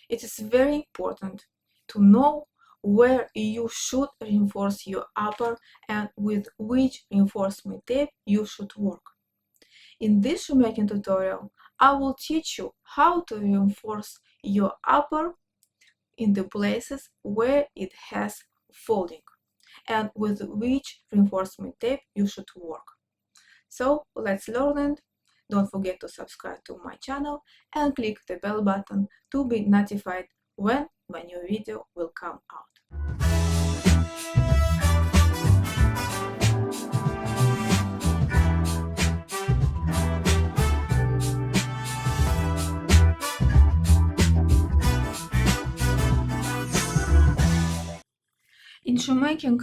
It is very important to know where you should reinforce your upper and with which reinforcement tape you should work. In this shoemaking tutorial, I will teach you how to reinforce your upper in the places where it has folding and with which reinforcement tape you should work. So let's learn it. Don't forget to subscribe to my channel and click the bell button to be notified when my new video will come out. In shoemaking,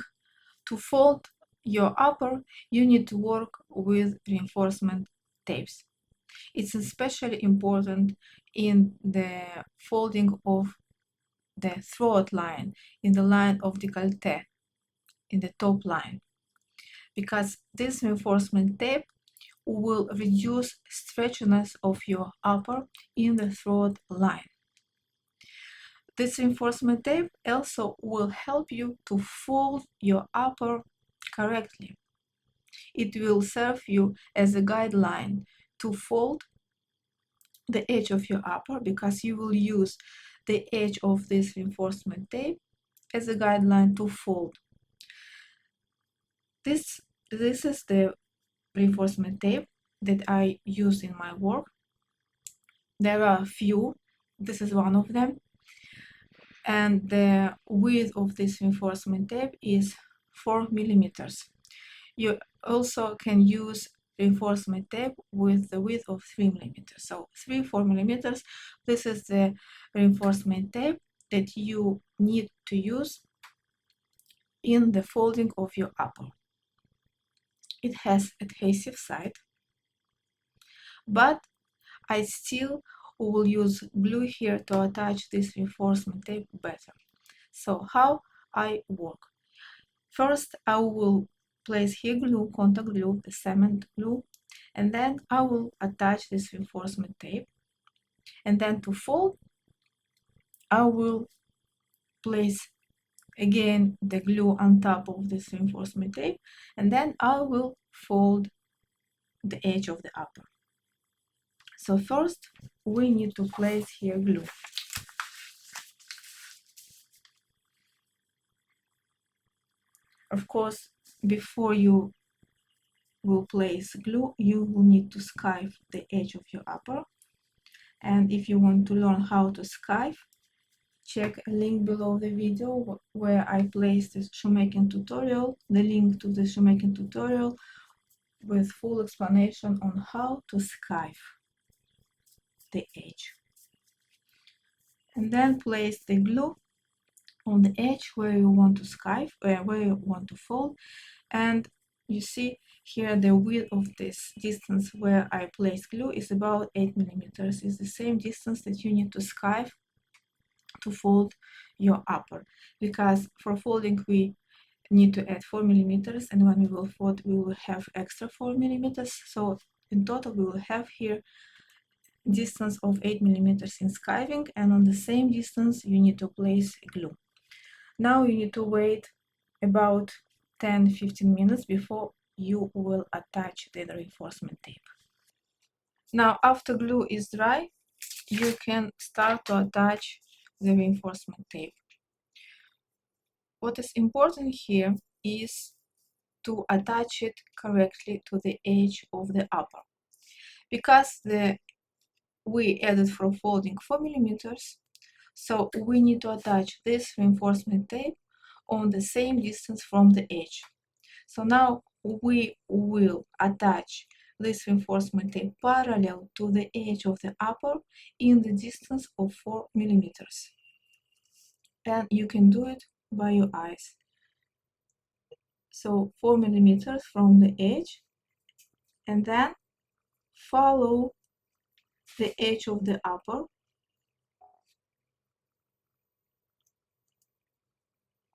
to fold your upper, you need to work with reinforcement tapes. It's especially important in the folding of the throat line, in the line of décolleté, in the top line, because this reinforcement tape will reduce stretchiness of your upper in the throat line. This reinforcement tape also will help you to fold your upper correctly. It will serve you as a guideline to fold the edge of your upper, because you will use the edge of this reinforcement tape as a guideline to fold. This is the reinforcement tape that I use in my work. There are a few. This is one of them. And the width of this reinforcement tape is 4 millimeters. You also can use reinforcement tape with the width of 3 millimeters. So 4 millimeters. This is the reinforcement tape that you need to use in the folding of your upper. It has adhesive side, but I still will use glue here to attach this reinforcement tape better. So how I work? First, I will place here glue, contact glue, the cement glue, and then I will attach this reinforcement tape. And then to fold, I will place again the glue on top of this reinforcement tape, and then I will fold the edge of the upper. So first, we need to place here glue. Of course, before you will place glue, you will need to skive the edge of your upper. And if you want to learn how to skive, check a link below the video where I placed this shoemaking tutorial, the link to the shoemaking tutorial with full explanation on how to skive the edge. And then place the glue on the edge where you want to skive, where you want to fold. And you see here the width of this distance where I place glue is about 8 millimeters. It's the same distance that you need to skive to fold your upper, because for folding we need to add 4 millimeters, and when we will fold we will have extra 4 millimeters. So in total we will have here distance of 8 millimeters in skiving, and on the same distance you need to place glue. Now you need to wait about 10-15 minutes before you will attach the reinforcement tape. Now after glue is dry, you can start to attach the reinforcement tape. What is important here is to attach it correctly to the edge of the upper, because we added for folding 4 millimeters, so we need to attach this reinforcement tape on the same distance from the edge. So now we will attach this reinforcement tape parallel to the edge of the upper in the distance of 4 millimeters. And you can do it by your eyes. So 4 millimeters from the edge, and then follow the edge of the upper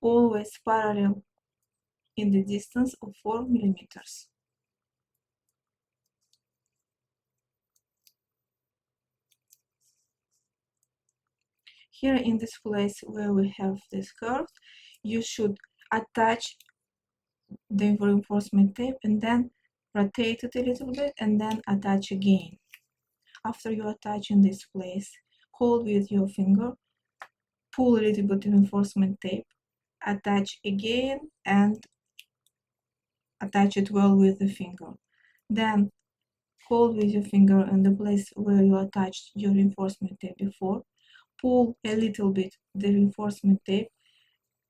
always parallel in the distance of 4 millimeters. here in this place where we have this curve, you should attach the reinforcement tape and then rotate it a little bit and then attach again. After you attach in this place, hold with your finger, pull a little bit of reinforcement tape, attach again and attach it well with the finger. Then hold with your finger in the place where you attached your reinforcement tape before, pull a little bit the reinforcement tape,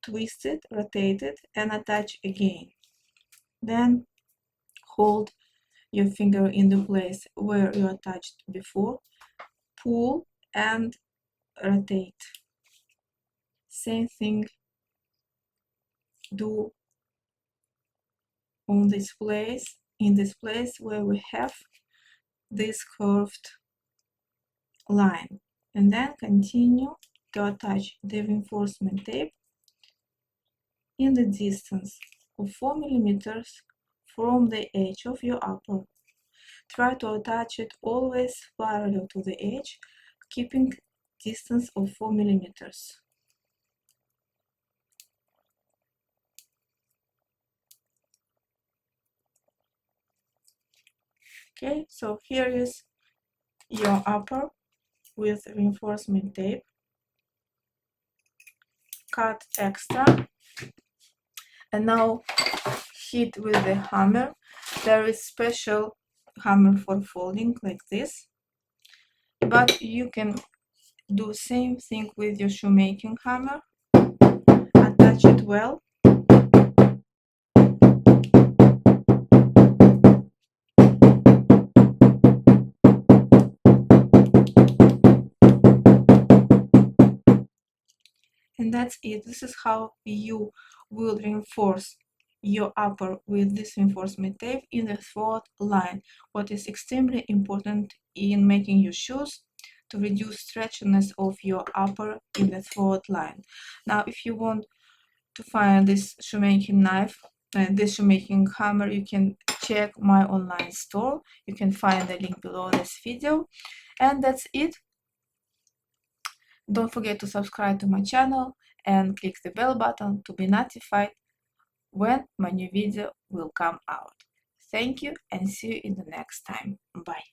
twist it, rotate it, and attach again. Then hold your finger in the place where you attached before, pull and rotate. Same thing do on this place, in this place where we have this curved line, and then continue to attach the reinforcement tape in the distance of 4 millimeters from the edge of your upper. Try to attach it always parallel to the edge, keeping distance of 4 millimeters. Okay, so here is your upper with reinforcement tape. Cut extra and now hit with the hammer. There is special hammer for folding like this, but you can do same thing with your shoemaking hammer. Attach it well. And that's it. This is how you will reinforce your upper with this reinforcement tape in the throat line. What is extremely important in making your shoes to reduce stretchiness of your upper in the throat line. Now, if you want to find this shoemaking knife and this shoemaking hammer, you can check my online store. You can find the link below this video. And that's it. Don't forget to subscribe to my channel and click the bell button to be notified when my new video will come out. Thank you and see you in the next time. Bye.